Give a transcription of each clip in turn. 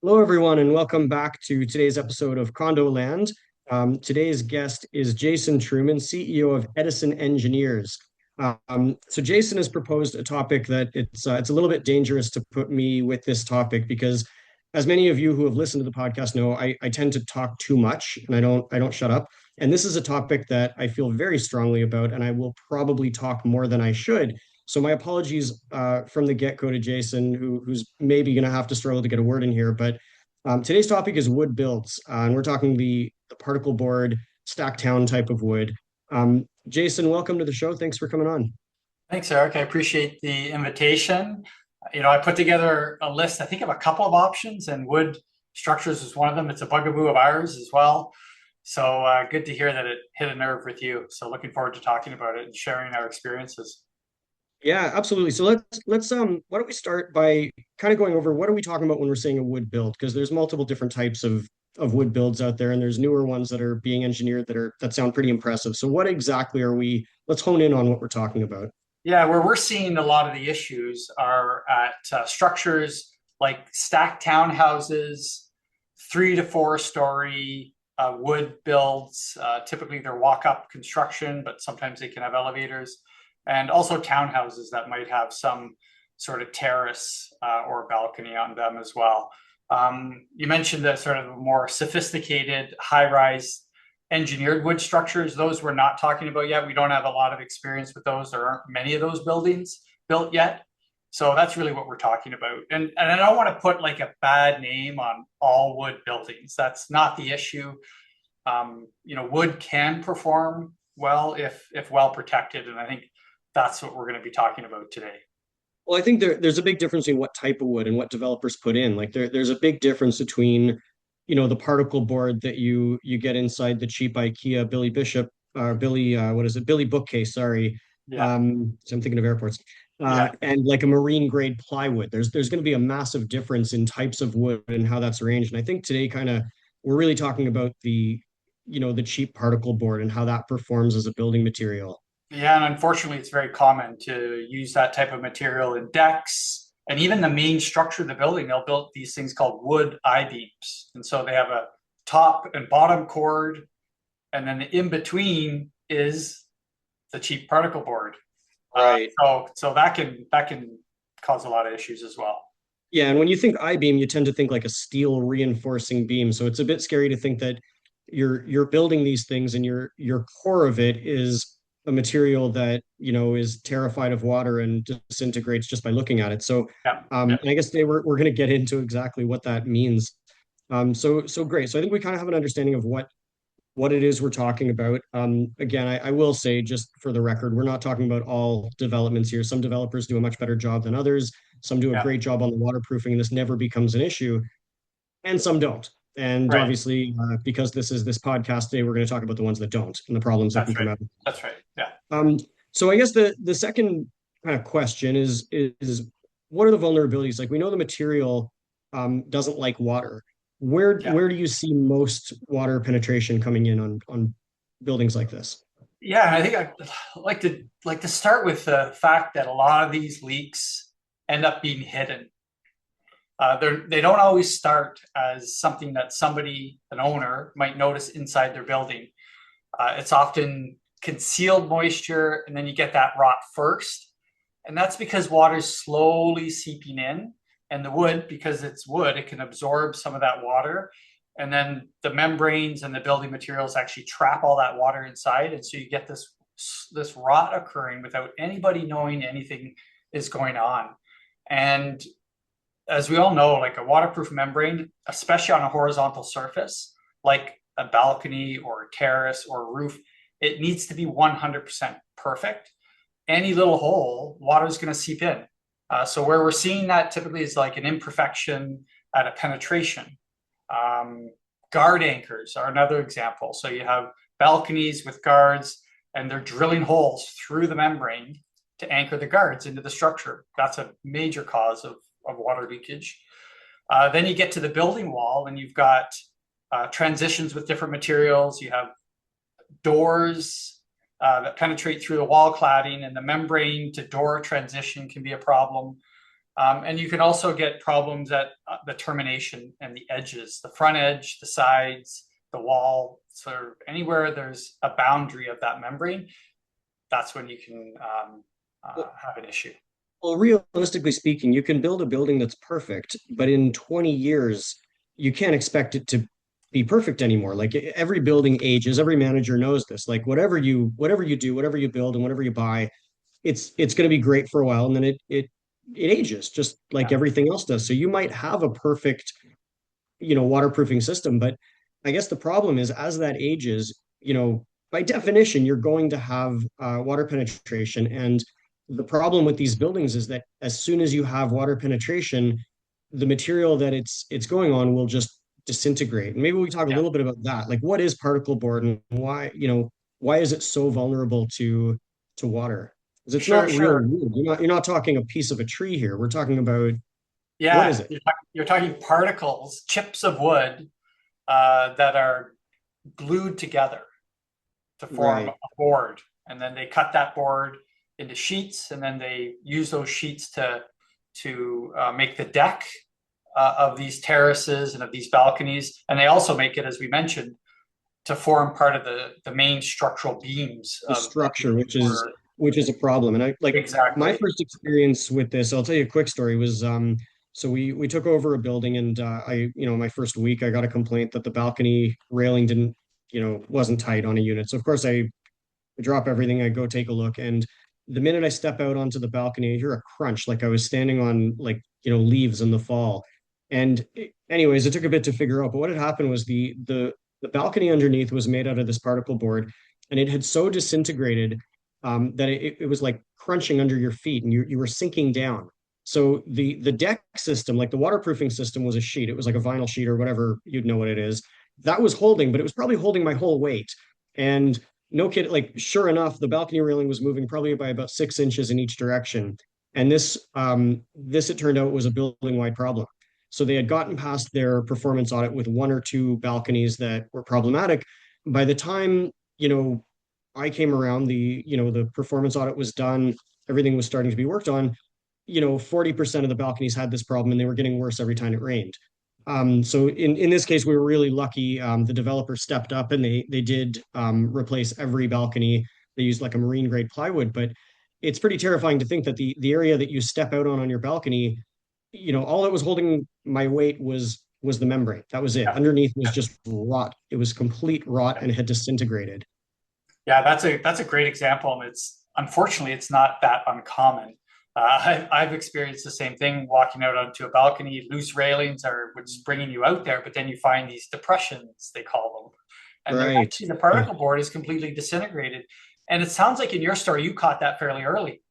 Hello, everyone, and welcome back to today's episode of CondoLand. Today's guest is Jason Truman, CEO of Edison Engineers. So Jason has proposed a topic that it's a little bit dangerous to put me with this topic because, as many of you who have listened to the podcast know, I tend to talk too much and I don't shut up. And this is a topic that I feel very strongly about, and I will probably talk more than I should. So my apologies from the get-go to Jason, who's maybe going to have to struggle to get a word in here. But today's topic is wood builds, and we're talking the particle board stack town type of wood. Jason, welcome to the show. Thanks for coming on. Thanks, Eric. I appreciate the invitation. I put together a list, I think, of a couple of options, and wood structures is one of them. It's a bugaboo of ours as well. So good to hear that it hit a nerve with you. So looking forward to talking about it and sharing our experiences. Yeah, absolutely. So let's why don't we start by kind of going over what are we talking about when we're saying a wood build? Because there's multiple different types of wood builds out there, and there's newer ones that are being engineered that sound pretty impressive. So what exactly are we? Let's hone in on what we're talking about. Yeah, where we're seeing a lot of the issues are at structures like stacked townhouses, 3 to 4 story wood builds. Typically, they're walk-up construction, but sometimes they can have elevators, and also townhouses that might have some sort of terrace or balcony on them as well. You mentioned the sort of more sophisticated high-rise engineered wood structures. Those we're not talking about yet. We don't have a lot of experience with those. There aren't many of those buildings built yet. So that's really what we're talking about. And I don't want to put like a bad name on all wood buildings. That's not the issue. Wood can perform well if well protected. And I think that's what we're going to be talking about today. Well, I think there's a big difference in what type of wood and what developers put in. Like there's a big difference between, the particle board that you get inside the cheap IKEA Billy Bishop or Billy what is it? Billy bookcase, sorry. Yeah. So I'm thinking of airports. Yeah. And like a marine grade plywood. There's going to be a massive difference in types of wood and how that's arranged. And I think today kind of we're really talking about the cheap particle board and how that performs as a building material. Yeah, and unfortunately, it's very common to use that type of material in decks and even the main structure of the building. They'll build these things called wood I-beams. And so they have a top and bottom chord, and then the in between is the cheap particle board. Right. So that can cause a lot of issues as well. Yeah, and when you think I-beam, you tend to think like a steel reinforcing beam. So it's a bit scary to think that you're building these things and your core of it is a material that, is terrified of water and disintegrates just by looking at it. So Yeah. Yeah. I guess today we're going to get into exactly what that means. So great. So I think we kind of have an understanding of what it is we're talking about. Again, I will say, just for the record, we're not talking about all developments here. Some developers do a much better job than others. Some do a Yeah. great job on the waterproofing, and this never becomes an issue, and some don't. And Right. obviously, because this is this podcast today, we're going to talk about the ones that don't and the problems that can That's come right. out. That's right. Yeah. So I guess the second kind of question is what are the vulnerabilities? Like we know the material doesn't like water. Where Yeah. where do you see most water penetration coming in on buildings like this? Yeah, and I think I'd like to start with the fact that a lot of these leaks end up being hidden. They don't always start as something that somebody, an owner, might notice inside their building. It's often concealed moisture, and then you get that rot first. And that's because water's slowly seeping in. And the wood, because it's wood, it can absorb some of that water. And then the membranes and the building materials actually trap all that water inside. And so you get this rot occurring without anybody knowing anything is going on. And as we all know, like a waterproof membrane, especially on a horizontal surface, like a balcony or a terrace or a roof, it needs to be 100% perfect. Any little hole, water is going to seep in. So where we're seeing that typically is like an imperfection at a penetration. Guard anchors are another example. So you have balconies with guards, and they're drilling holes through the membrane to anchor the guards into the structure. That's a major cause of water leakage. Then you get to the building wall, and you've got transitions with different materials. You have doors that penetrate through the wall cladding, and the membrane to door transition can be a problem. And you can also get problems at the termination and the edges, the front edge, the sides, the wall, sort of anywhere there's a boundary of that membrane. That's when you can have an issue. Well, realistically speaking, you can build a building that's perfect, but in 20 years, you can't expect it to be perfect anymore. Like every building ages, every manager knows this. Like whatever you do, whatever you build and whatever you buy, it's going to be great for a while, and then it ages just like Yeah. everything else does. So you might have a perfect, waterproofing system, but I guess the problem is as that ages, by definition, you're going to have water penetration. And the problem with these buildings is that as soon as you have water penetration, the material that it's going on will just disintegrate. And maybe we talk a Yeah. little bit about that. Like what is particle board and why is it so vulnerable to water? Because it's Sure, not real sure. wood. You're not talking a piece of a tree here. We're talking about what is Yeah, it? you're talking particles, chips of wood that are glued together to form a Right. board. And then they cut that board into sheets, and then they use those sheets to make the deck of these terraces and of these balconies. And they also make it, as we mentioned, to form part of the main structural beams The of structure, these or which is a problem. And I like my exactly. first experience with this, I'll tell you a quick story, was so we took over a building and my first week I got a complaint that the balcony railing didn't, wasn't tight on a unit. So of course I drop everything, I go take a look, and the minute I step out onto the balcony, I hear a crunch like I was standing on like, leaves in the fall. And anyways, it took a bit to figure out, but what had happened was the balcony underneath was made out of this particle board, and it had so disintegrated that it was like crunching under your feet, and you were sinking down. So the deck system, like the waterproofing system, was a sheet. It was like a vinyl sheet or whatever, you'd know what it is. That was holding, but it was probably holding my whole weight. And no kid, like sure enough, the balcony railing was moving probably by about 6 inches in each direction. And this it turned out was a building wide problem. So they had gotten past their performance audit with one or two balconies that were problematic. By the time, I came around, the performance audit was done, everything was starting to be worked on, 40% of the balconies had this problem and they were getting worse every time it rained. So in this case, we were really lucky. The developer stepped up and they did replace every balcony. They used like a marine grade plywood, but it's pretty terrifying to think that the area that you step out on your balcony, all that was holding my weight was the membrane. That was it. Yeah. Underneath was just rot. It was complete rot Yeah. and it had disintegrated. Yeah, that's a great example, and it's unfortunately it's not that uncommon. I've experienced the same thing walking out onto a balcony. Loose railings are what's bringing you out there, but then you find these depressions, they call them, and they're Right. actually the particle board is completely disintegrated. And it sounds like in your story you caught that fairly early.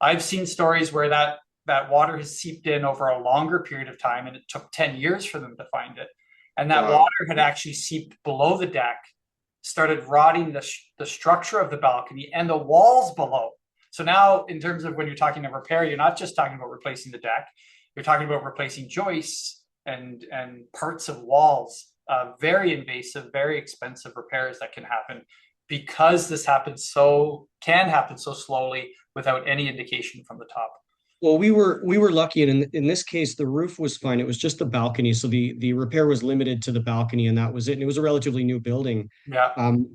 I've seen stories where that water has seeped in over a longer period of time, and it took 10 years for them to find it. And that Wow. water had actually seeped below the deck, started rotting the structure of the balcony and the walls below. So now, in terms of when you're talking about repair, you're not just talking about replacing the deck, you're talking about replacing joists and parts of walls. Very invasive, very expensive repairs that can happen because this can happen so slowly without any indication from the top. Well, we were lucky, and in this case, the roof was fine. It was just the balcony, so the repair was limited to the balcony, and that was it. And it was a relatively new building. Yeah.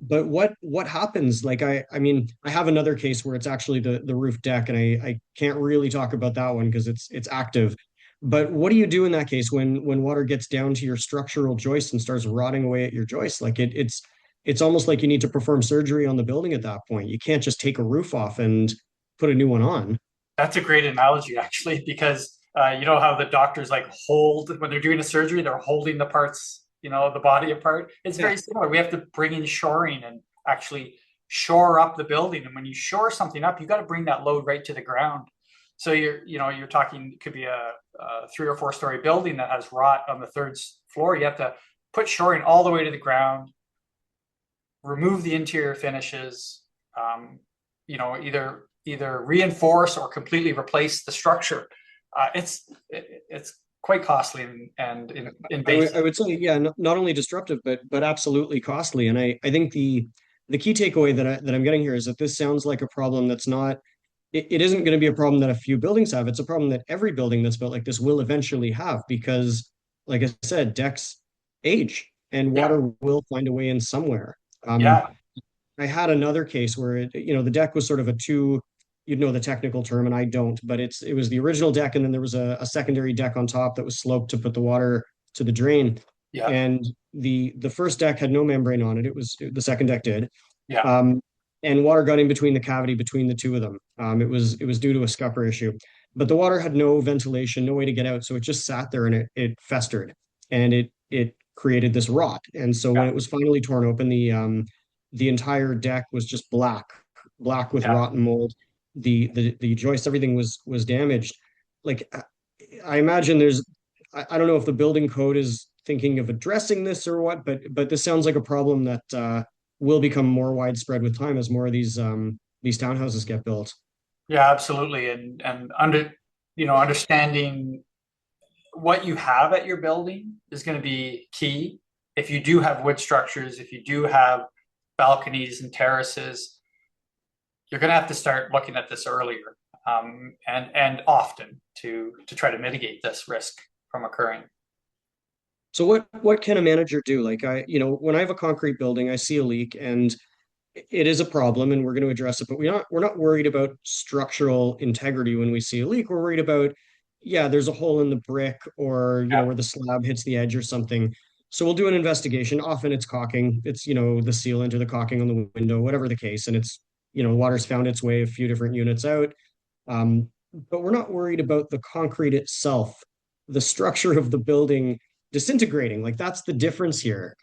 But what happens? Like I mean, I have another case where it's actually the roof deck, and I can't really talk about that one because it's active. But what do you do in that case when water gets down to your structural joists and starts rotting away at your joists? Like it's almost like you need to perform surgery on the building at that point. You can't just take a roof off and put a new one on. That's a great analogy, actually, because you know how the doctors like hold when they're doing a surgery, they're holding the parts, the body apart. It's Yeah. very similar. We have to bring in shoring and actually shore up the building. And when you shore something up, you got to bring that load right to the ground. So you're talking, it could be a 3 or 4 story building that has rot on the third floor. You have to put shoring all the way to the ground, remove the interior finishes, either reinforce or completely replace the structure. It's quite costly and I invasive. would say, yeah, not only disruptive, but absolutely costly. And I think the key takeaway that I'm getting here is that this sounds like a problem that's not it isn't going to be a problem that a few buildings have. It's a problem that every building that's built like this will eventually have because, like I said, decks age and Yeah, water will find a way in somewhere. Um, yeah, I had another case where the deck was sort of a two, you'd know the technical term and I don't, but it was the original deck and then there was a secondary deck on top that was sloped to put the water to the drain. yeah, And the first deck had no membrane on it. The second deck did. yeah, Um, and water got in between the cavity between the two of them. It was due to a scupper issue, but the water had no ventilation, no way to get out, so it just sat there and it festered, and it created this rot. And so when yeah, it was finally torn open, the entire deck was just black with yeah. rotten mold. The joists, everything was damaged. Like I imagine I don't know if the building code is thinking of addressing this or what, but this sounds like a problem that will become more widespread with time as more of these townhouses get built. Yeah, absolutely. And understanding what you have at your building is going to be key. If you do have wood structures, if you do have balconies and terraces, you're going to have to start looking at this earlier, and often to try to mitigate this risk from occurring. So what can a manager do? Like when I have a concrete building, I see a leak and it is a problem and we're going to address it, but we're not worried about structural integrity when we see a leak. We're worried about, yeah, there's a hole in the brick or, Yeah, where the slab hits the edge or something. So we'll do an investigation. Often it's caulking. It's, the sealant or the caulking on the window, whatever the case. And it's, water's found its way a few different units out. But we're not worried about the concrete itself, the structure of the building disintegrating. Like that's the difference here.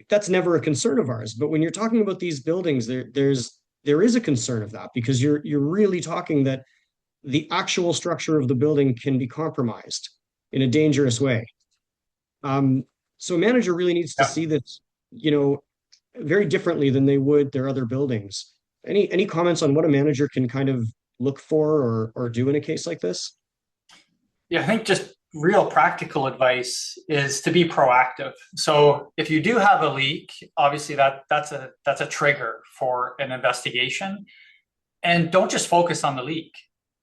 That's never a concern of ours. But when you're talking about these buildings, there is a concern of that because you're really talking that the actual structure of the building can be compromised in a dangerous way. Um, so a manager really needs to yeah. see this, you know, very differently than they would their other buildings. Any comments on what a manager can kind of look for or do in a case like this? Yeah, I think just real practical advice is to be proactive. So if you do have a leak, obviously that's a trigger for an investigation. And don't just focus on the leak.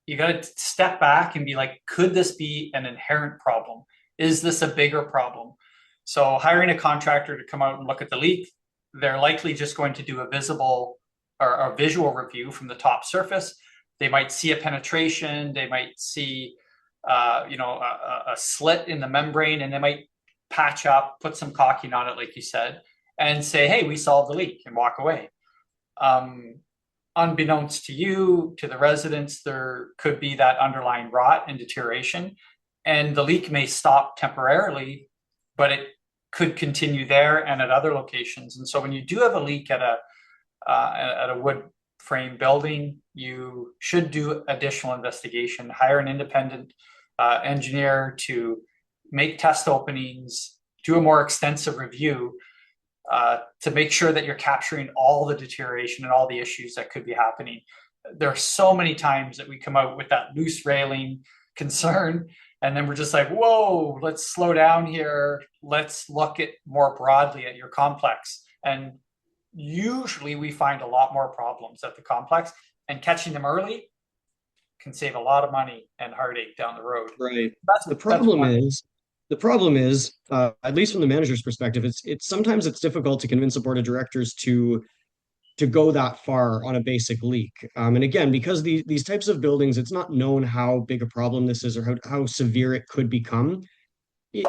You got to step back and be like, could this be an inherent problem? Is this a bigger problem? So hiring a contractor to come out and look at the leak, they're likely just going to do a visible or a visual review from the top surface. They might see a penetration. They might see, a slit in the membrane, and they might patch up, put some caulking on it, like you said, and say, "Hey, we solved the leak," and walk away. Um, Unbeknownst to you, to the residents, there could be that underlying rot and deterioration, and the leak may stop temporarily, but it could continue there and at other locations. And so, when you do have a leak at a wood frame building, you should do additional investigation. Hire an independent engineer to make test openings, do a more extensive review to make sure that you're capturing all the deterioration and all the issues that could be happening. There are so many times that we come out with that loose railing concern, and then we're just like, whoa, let's slow down here. Let's look at more broadly at your complex. And usually we find a lot more problems at the complex, and catching them early can save a lot of money and heartache down the road. Right. That's The that's problem one. is, the problem is, at least from the manager's perspective, it's sometimes it's difficult to convince a board of directors to go that far on a basic leak. And again, because these types of buildings, it's not known how big a problem this is or how severe it could become.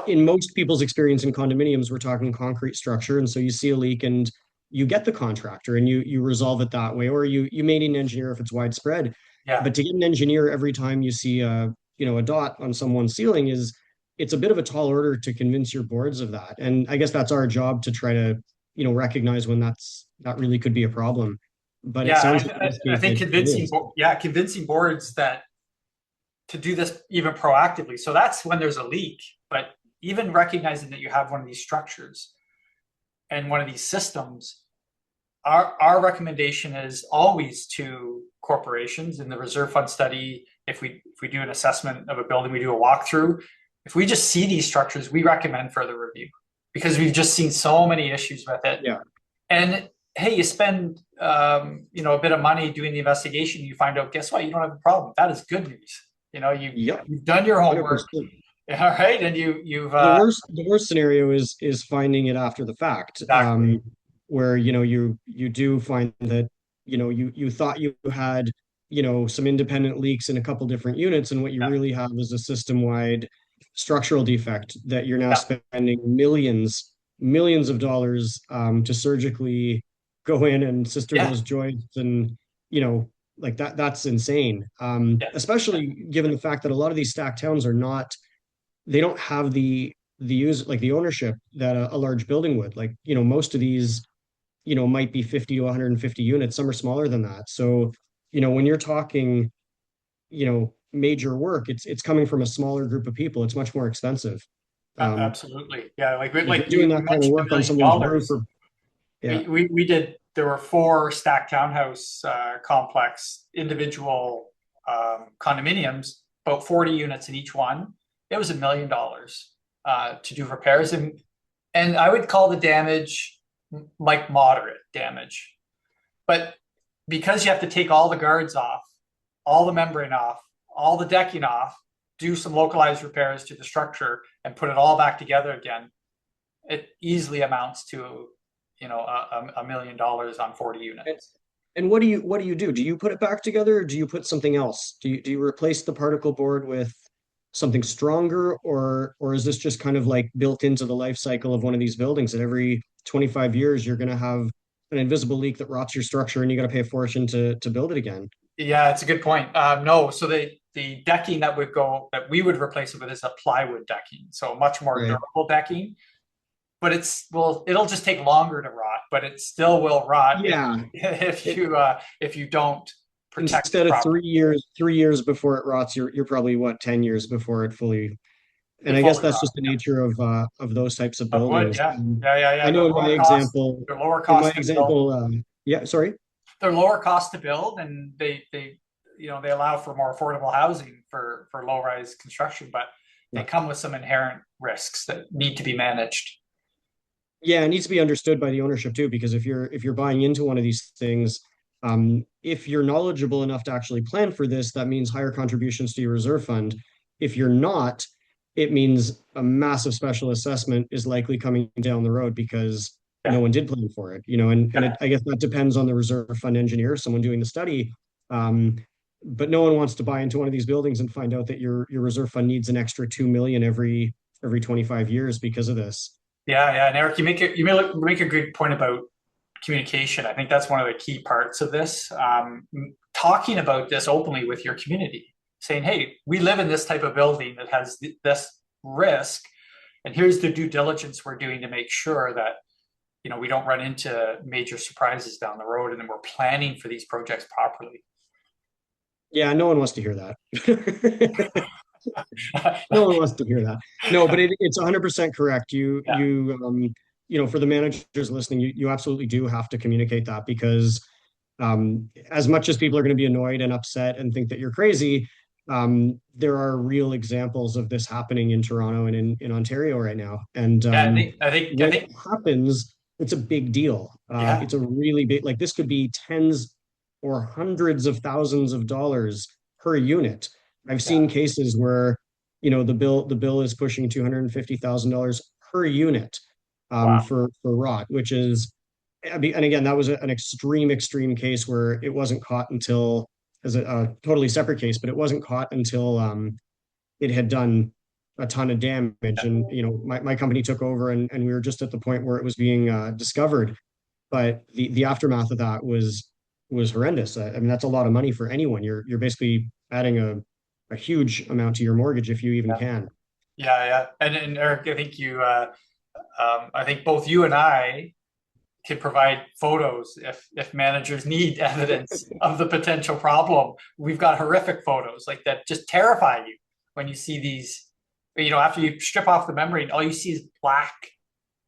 In most people's experience in condominiums, we're talking concrete structure, and so you see a leak and you get the contractor and you resolve it that way, or you may need an engineer if it's widespread. Yeah. But to get an engineer every time you see a dot on someone's ceiling it's a bit of a tall order to convince your boards of that. And I guess that's our job to try to recognize when that really could be a problem. But it Yeah, sounds and like in this I case think it is. convincing boards that to do this even proactively. So that's when there's a leak, but even recognizing that you have one of these structures and one of these systems, our recommendation is always to corporations in the reserve fund study. If we do an assessment of a building, we do a walkthrough. If we just see these structures, we recommend further review because we've just seen so many issues with it. Yeah. And hey, you spend a bit of money doing the investigation, you find out, guess what? You don't have a problem. That is good news. Yep, You've done your homework, 100%. all right, and you've The worst scenario is finding it after the fact, exactly. where you do find that you thought you had some independent leaks in a couple different units, and what you Yeah, really have is a system-wide structural defect that you're now yeah, spending millions of dollars to surgically go in and sister yeah, those joints, and you know like that's insane. yes, yeah, Especially given the fact that a lot of these stacked towns are not they don't have the use like the ownership that a large building would. Like, most of these, might be 50 to 150 units. Some are smaller than that. So, when you're talking, major work, it's coming from a smaller group of people. It's much more expensive. Um, absolutely. Yeah, if you're like doing you that kind of mentioned, work a on million somebody's roof, dollars. or yeah, We did. There were four stacked townhouse complex individual condominiums, about 40 units in each one. It was $1 million to do repairs, and I would call the damage like moderate damage. But because you have to take all the guards off, all the membrane off, all the decking off, do some localized repairs to the structure, and put it all back together again, it easily amounts to $1 million on 40 and, units. and what do you do? Do you put it back together, or do you put something else? Do you replace the particle board with something stronger, or is this just kind of like built into the life cycle of one of these buildings that every 25 years you're going to have an invisible leak that rots your structure and you got to pay a fortune to build it again? Yeah, it's a good point. No, so the decking that we would replace it with is a plywood decking, so much more Right. durable decking. But it'll just take longer to rot, but it still will rot if Yeah. if It, you don't protect instead it of properly. 3 years before it rots, you're probably what, 10 years before it fully. And It I guess fully that's just rot. the Yeah. nature of those types of Of wood, buildings. yeah, yeah, yeah, I yeah. know They're lower in my cost to build. example, yeah, sorry. They're lower cost to build, and they allow for more affordable housing for low rise construction, but they Yeah. come with some inherent risks that need to be managed. Yeah, it needs to be understood by the ownership too, because if you're buying into one of these things, if you're knowledgeable enough to actually plan for this, that means higher contributions to your reserve fund. If you're not, it means a massive special assessment is likely coming down the road because no Yeah, one did plan for it. And yeah, I guess that depends on the reserve fund engineer, someone doing the study. Um, but no one wants to buy into one of these buildings and find out that your reserve fund needs an extra 2 million every 25 years because of this. yeah. And Eric, you make a good point about communication. I think that's one of the key parts of this. Talking about this openly with your community, saying, "Hey, we live in this type of building that has this risk, and here's the due diligence we're doing to make sure that we don't run into major surprises down the road, and then we're planning for these projects properly." Yeah, no one wants to hear that. No one wants to hear that. No, but it's 100% correct. Yeah, For the managers listening, you absolutely do have to communicate that because as much as people are going to be annoyed and upset and think that you're crazy, there are real examples of this happening in Toronto and in Ontario right now. And yeah. I when it think, happens, it's a big deal. yeah, It's a really big, like this could be tens or hundreds of thousands of dollars per unit. I've yeah. seen cases where, the bill is pushing $250,000 per unit Wow. for rot, which is and again, that was an extreme case where it wasn't caught until as a totally separate case, but it wasn't caught until it had done a ton of damage. Yeah, And my company took over, and we were just at the point where it was being discovered. But the aftermath of that was horrendous. I mean, that's a lot of money for anyone. You're basically adding a huge amount to your mortgage if you even yeah, can. yeah. And Eric, I think both you and I can provide photos if managers need evidence of the potential problem. We've got horrific photos like that just terrify you when you see these. After you strip off the membrane, all you see is black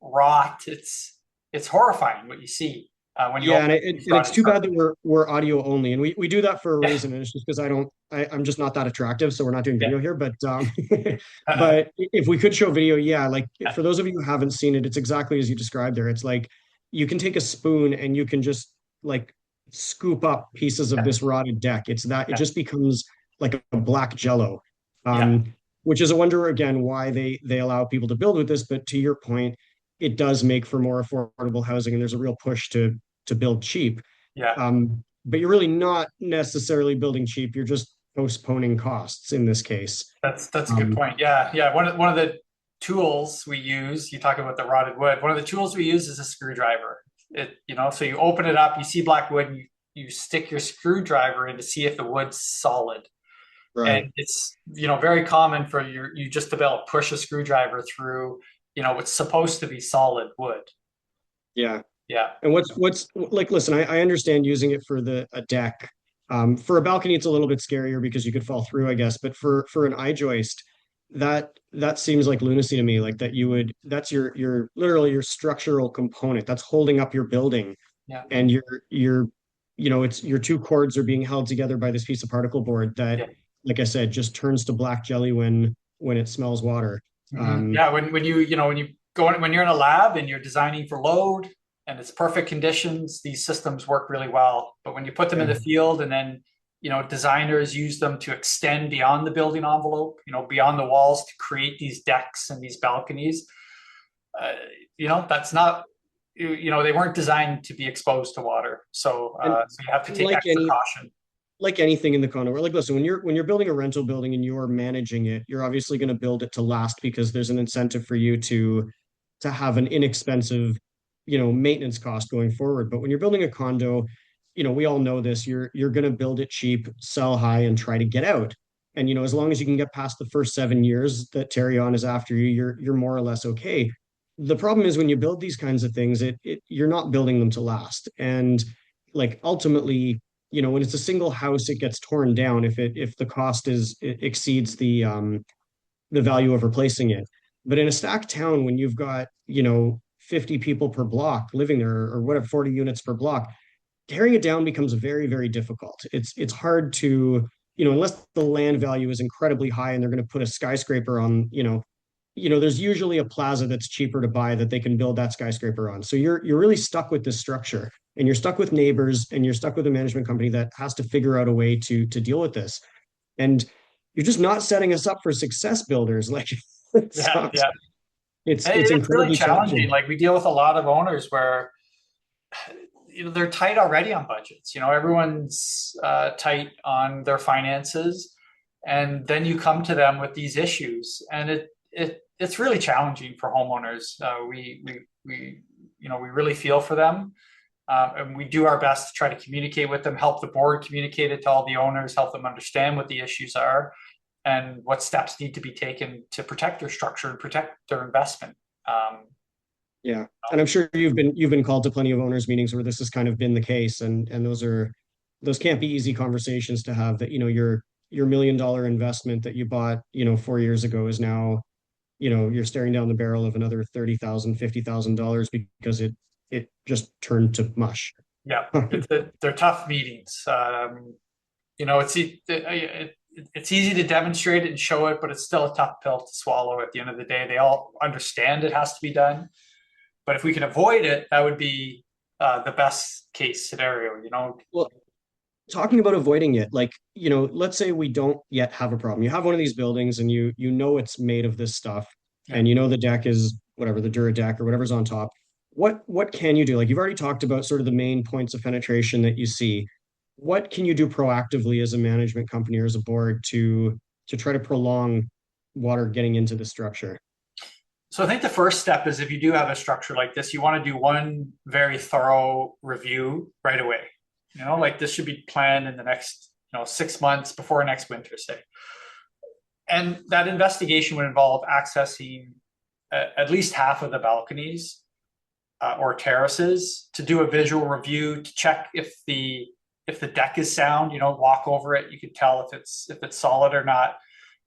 rot. It's horrifying what you see when you Yeah, open and these it's rotting too bad that structures. we're audio only, and we do that for a Yeah, reason, and it's just because I'm just not that attractive, so we're not doing yeah, video here. But but if we could show video, yeah, like for those of you who haven't seen it, it's exactly as you described there. It's like you can take a spoon and you can just like scoop up pieces of Yeah, this rotted deck. It's that it yeah, just becomes like a black jello. yeah. Which is a wonder again why they allow people to build with this. But to your point, it does make for more affordable housing, and there's a real push to build cheap. Yeah. But you're really not necessarily building cheap. You're just postponing costs in this case. That's a good Um, point. Yeah, yeah. One of the tools we use, you talk about the rotted wood. One of the tools we use is a screwdriver. So you open it up, you see black wood, and you stick your screwdriver in to see if the wood's solid. right. And it's very common for you just to be able to push a screwdriver through what's supposed to be solid wood. Yeah. Yeah, And what's like, listen, I understand using it for a deck. For a balcony, it's a little bit scarier because you could fall through, I guess. But for an eye joist, that seems like lunacy to me. Like that that's your literally your structural component that's holding up your building, yeah, and it's your two cords are being held together by this piece of particle board that, yeah. like I said, just turns to black jelly when it smells water. Um, Yeah, when you're in a lab and you're designing for load and it's perfect conditions, these systems work really well. But when you put them in yeah. the field and then designers use them to extend beyond the building envelope, beyond the walls to create these decks and these balconies, uh, that's not they weren't designed to be exposed to water. And, So you have to and take extra caution. like anything in the condo world, like listen, when you're building a rental building and you're managing it, you're obviously going to build it to last because there's an incentive for you to have an inexpensive, maintenance cost going forward. But when you're building a condo, we all know this, you're going to build it cheap, sell high, and try to get out. And as long as you can get past the first 7 years that Terry on is after you, you're more or less okay. The problem is when you build these kinds of things, you're not building them to last. And like ultimately, when it's a single house, it gets torn down if the cost it exceeds the value of replacing it. But in a stacked town, when you've got 50 people per block living there or whatever, 40 units per block, tearing it down becomes very, very difficult. It's hard to, unless the land value is incredibly high and they're going to put a skyscraper on, there's usually a plaza that's cheaper to buy that they can build that skyscraper on. So you're really stuck with this structure, and you're stuck with neighbors, and you're stuck with a management company that has to figure out a way to deal with this. And you're just not setting us up for success builders. Like it Yeah, sucks. yeah. And It's it's really incredibly challenging. challenging. Like we deal with a lot of owners where they're tight already on budgets. Everyone's tight on their finances, and then you come to them with these issues, and it's really challenging for homeowners. We really feel for them, and we do our best to try to communicate with them, help the board communicate it to all the owners, help them understand what the issues are, and what steps need to be taken to protect their structure and protect their investment. Um, Yeah. And I'm sure you've been called to plenty of owners meetings where this has kind of been the case. And those can't be easy conversations to have that, your $1 million investment that you bought, 4 years ago is now, you're staring down the barrel of another $30,000, $50,000 because it just turned to mush. Yeah, they're tough meetings. It's easy to demonstrate it and show it, but it's still a tough pill to swallow. At the end of the day, they all understand it has to be done, but if we can avoid it, that would be the best case scenario. Well, talking about avoiding it, like, let's say we don't yet have a problem. You have one of these buildings and you know it's made of this stuff, Yeah. and the deck is whatever, the Dura deck or whatever's on top. What can you do? Like you've already talked about sort of the main points of penetration that you see. What can you do proactively as a management company or as a board to try to prolong water getting into the structure? So I think the first step is if you do have a structure like this, you want to do one very thorough review right away. Like this should be planned in the next 6 months before next winter, say. And that investigation would involve accessing at least half of the balconies or terraces to do a visual review to check if the deck is sound. Walk over it, you can tell if it's solid or not.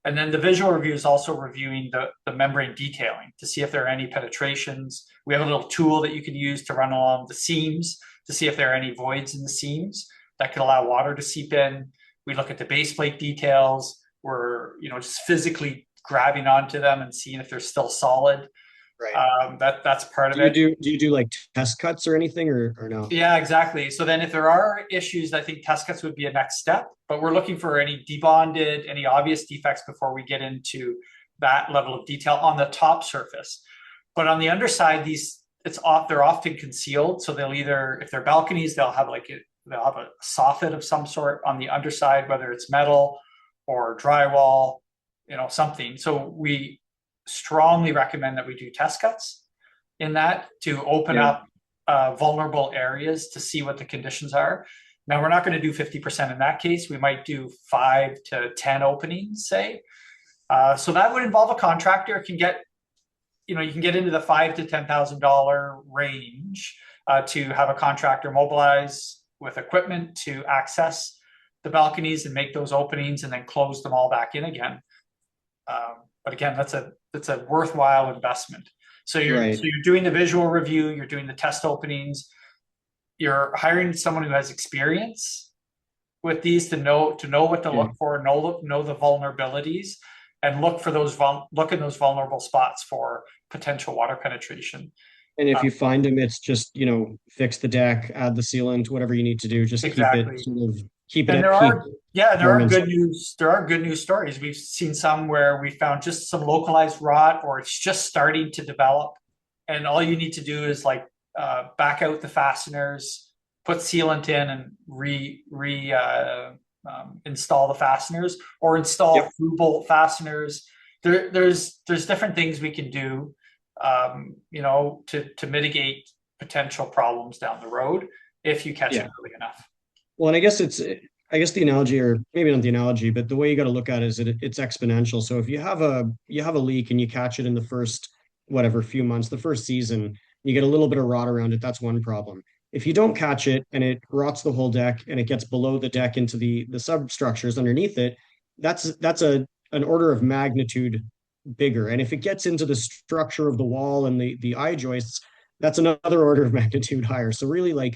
And then the visual review is also reviewing the membrane detailing to see if there are any penetrations. We have a little tool that you can use to run along the seams to see if there are any voids in the seams that could allow water to seep in. We look at the base plate details. We're just physically grabbing onto them and seeing if they're still solid. Right. That's part of Do you it. do like test cuts or anything or no? Yeah, exactly. So then if there are issues, I think test cuts would be a next step, but we're looking for any debonded, any obvious defects before we get into that level of detail on the top surface. But on the underside, they're often concealed. So they'll either, if they're balconies, they'll have a soffit of some sort on the underside, whether it's metal or drywall, something. So we strongly recommend that we do test cuts in that to open Yeah. up vulnerable areas to see what the conditions are. Now, we're not going to do 50% in that case. We might do 5 to 10 openings, say. So that would involve a contractor. It can get, you can get into the $5,000 to $10,000 range to have a contractor mobilize with equipment to access the balconies and make those openings and then close them all back in again. But again, that's a worthwhile investment. So you're doing the visual review, you're doing the test openings, you're hiring someone who has experience with these to know what to look for, know the vulnerabilities, and look in those vulnerable spots for potential water penetration. And if you find them, it's just, fix the deck, add the sealant, whatever you need to do, just Exactly. keep it And at peak there are performance. good news. There are good news stories. We've seen some where we found just some localized rot, or it's just starting to develop, and all you need to do is back out the fasteners, put sealant in, and install the fasteners, or install through bolt fasteners. There's different things we can do, to mitigate potential problems down the road if you catch it early enough. Well, and I guess the analogy, or maybe not the analogy, but the way you got to look at it is that it's exponential. So if you have a leak and you catch it in the first whatever few months, the first season, you get a little bit of rot around it. That's one problem. If you don't catch it and it rots the whole deck and it gets below the deck into the substructures underneath it, that's an order of magnitude bigger. And if it gets into the structure of the wall and the eye joists, that's another order of magnitude higher. So really, like,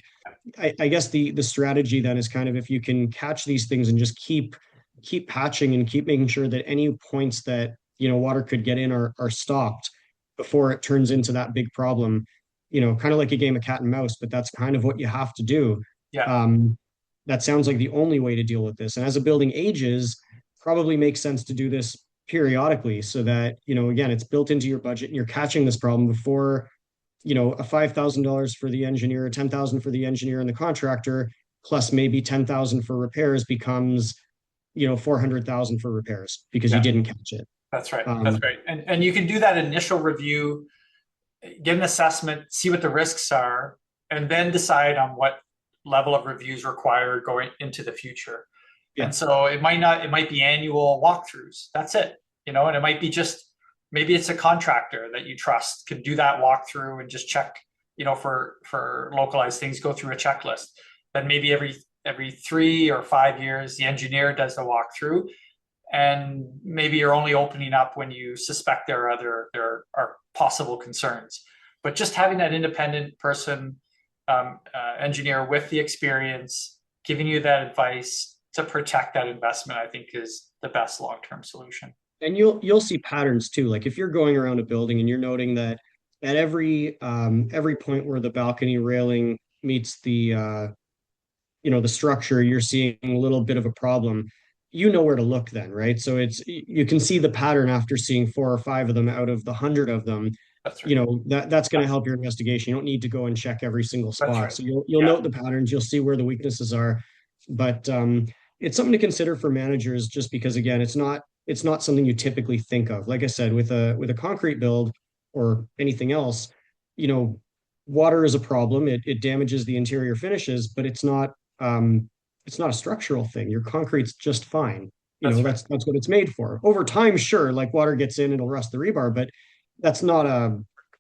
I guess the strategy then is kind of, if you can catch these things and just keep patching and keep making sure that any points that water could get in are stopped before it turns into that big problem. Kind of like a game of cat and mouse, but that's kind of what you have to do. Yeah. That sounds like the only way to deal with this. And as a building ages, probably makes sense to do this periodically so that, again, it's built into your budget and you're catching this problem before, a $5,000 for the engineer, 10,000 for the engineer and the contractor, plus maybe 10,000 for repairs becomes, 400,000 for repairs because you didn't catch it. That's right. That's right. And you can do that initial review, get an assessment, see what the risks are, and then decide on what level of reviews required going into the future. Yeah. And so it might be annual walkthroughs. That's it. And it might be maybe it's a contractor that you trust can do that walkthrough and just check, for localized things, go through a checklist. Then maybe every 3 or 5 years, the engineer does the walkthrough, and maybe you're only opening up when you suspect there are possible concerns. But just having that independent person, engineer with the experience, giving you that advice to protect that investment, I think is the best long-term solution. And you'll see patterns too. Like if you're going around a building and you're noting that at every point where the balcony railing meets the structure, you're seeing a little bit of a problem. Where to look then, right? So you can see the pattern after seeing 4 or 5 of them out of the 100 of them. That's right. That's going to help your investigation. You don't need to go and check every single spot. Right. So you'll note the patterns. You'll see where the weaknesses are. But it's something to consider for managers, just because, again, it's not something you typically think of. Like I said, with a concrete build or anything else, water is a problem. It damages the interior finishes, but it's not a structural thing. Your concrete's just fine. That's what it's made for. Over time, sure, like water gets in, it'll rust the rebar, but that's not a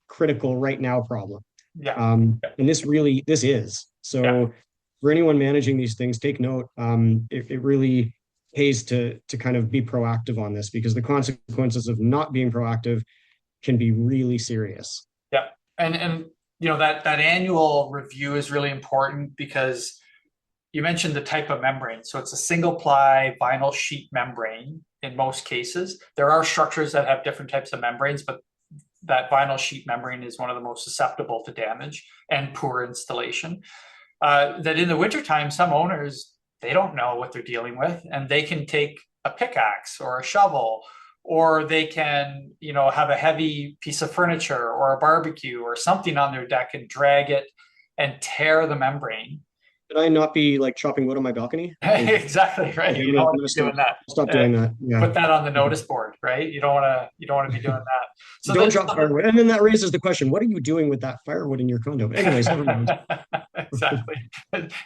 critical right now problem. Yeah. And this is. So for anyone managing these things, take note. It really pays to kind of be proactive on this, because the consequences of not being proactive can be really serious. Yeah. And that annual review is really important, because you mentioned the type of membrane. So it's a single ply vinyl sheet membrane in most cases. There are structures that have different types of membranes, but that vinyl sheet membrane is one of the most susceptible to damage and poor installation. That in the wintertime, some owners, they don't know what they're dealing with, and they can take a pickaxe or a shovel, or they can, have a heavy piece of furniture or a barbecue or something on their deck and drag it and tear the membrane. Should I not be like chopping wood on my balcony? Exactly right. Okay, You don't want I'm to gonna be doing that. stop doing that. Yeah. Put that on the notice board, right? You don't want to be doing that. So Don't chop firewood. And then that raises the question, what are you doing with that firewood in your condo? But anyways, never mind. Exactly.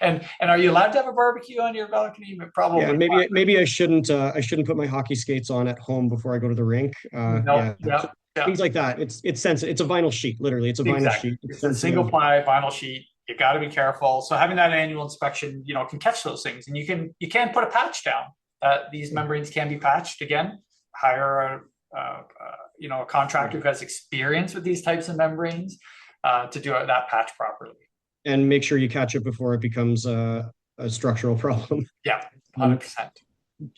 And are you allowed to have a barbecue on your balcony? Probably. Yeah, maybe I shouldn't put my hockey skates on at home before I go to the rink. No, Yeah. yeah. Things like that. It's sensitive. It's a vinyl sheet, literally. It's a vinyl Exactly. sheet. It's a single ply vinyl sheet. You got to be careful. So having that annual inspection, can catch those things, and you can put a patch down. These membranes can be patched. Again, hire a contractor who has experience with these types of membranes to do that patch properly. And make sure you catch it before it becomes a structural problem. Yeah, 100%.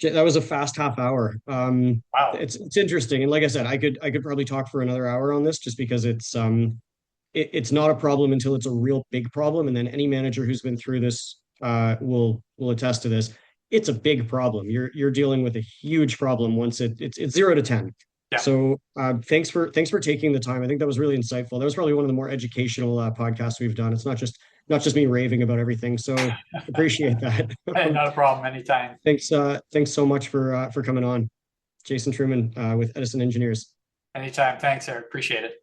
That was a fast half hour. Wow. It's interesting, and like I said, I could probably talk for another hour on this, just because it's not a problem until it's a real big problem, and then any manager who's been through this will attest to this. It's a big problem. You're dealing with a huge problem once it's 0 to 10. Yeah. So thanks for taking the time. I think that was really insightful. That was probably one of the more educational podcasts we've done. It's not just me raving about everything. So appreciate that. Hey, not a problem. Anytime. Thanks so much for coming on. Jason Truman with Edison Engineers. Anytime. Thanks, Eric. Appreciate it.